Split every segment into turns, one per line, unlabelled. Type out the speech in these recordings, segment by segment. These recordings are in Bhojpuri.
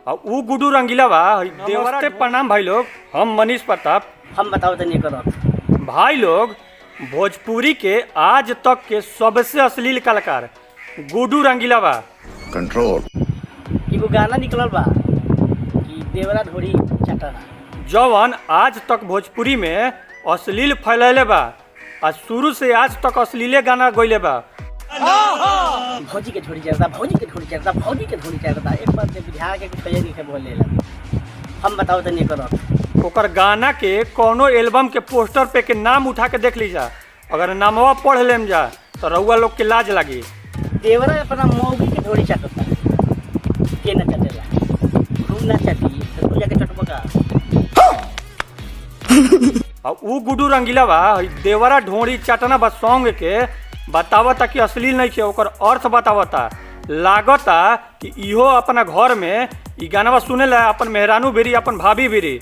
ऊ गुडू रंगीला बा देवस्ते प्रणाम भाई लोग। हम मनीष प्रताप।
हम बताओ तनी करो
भाई लोग, भोजपुरी के आज तक के सबसे अश्लील कलाकार गुडू रंगीला बा।
कंट्रोल
एगो गाना निकलल बा कि देवरा ढोरी चटना,
जवन आज तक भोजपुरी में अश्लील फैलैले बा। आज शुरू से आज तक अश्लीले गाना गइले बा।
भौजी के ढोरी चढ़ता, भौजी के ढोरी चढ़ता, भौजी के ढोरी चढ़ता। एक बार से बिहार के कुछ नहीं के बोले लगे। हम बताओ तनी करो
ओकर गाना के कोनो एल्बम के पोस्टर पे के नाम उठा के देख लीजा, अगर नामवा पढ़ लेम जा तो रउआ लोग के लाज लगी।
देवरा अपना मौगी के ढोरी चटता के न चटेला, हम ना चटी तो तू जाके चटबका।
और ऊ गुडू रंगीला बा देवरा ढोरी चटना बा सॉन्ग के बतावता कि अश्लील नहीं के, ओकर अर्थ बतावता। लागता कि इहो अपना घर में ई गाना सुने ला अपन मेहरानू बेरी अपन भाभी बेरी,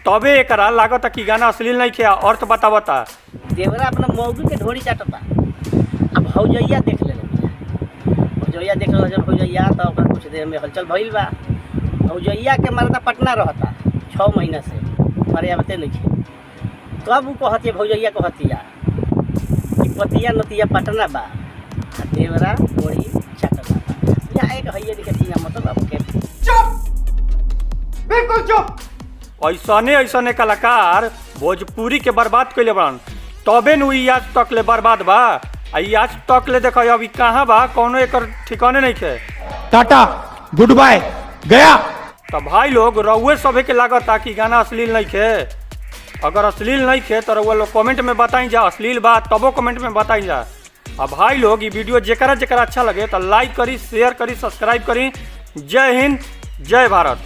तबे एकरा लागता कि गाना अश्लील नहीं के, अर्थ बतावता।
देवरा अपना मौगी के ढोरी चटता। अब भौजैया देख ले, भौजैया देख लो। जब भौजैया तो ओकरा कुछ देर में हलचल भइल बा। भौजैया के मरदा पटना रहता 6 महीना से, अरे अब नहीं है। तब ऊ कहती भौजैया कहतिया कि पतिया नतिया पटना बा, देवरा ढोरी चटता बा। यहाँ एक हइये दिखे मतलब के
चुप, बिल्कुल चुप।
ऐसने कलाकार भोजपुरी के बर्बाद कैले बन, तबे नु ई आज तक ले बर्बाद बा। आई आज तक ले देखो अभी कहाँ बा, कौनो एकर ठिकाने नहीं थे।
टाटा गुड बाय गया।
तो भाई लोग, रउए सभे के लागता कि गाना अश्लील नहीं थे। अगर अश्लील नहीं थे तो रउआ लोग कमेंट में बताई जा, अश्लील बात तबो कमेंट में बताई जा। अब भाई लोग, ये वीडियो जेकरा जेकरा अच्छा लगे तो लाइक करी, शेयर करी, सब्सक्राइब करी। जय हिंद, जय भारत।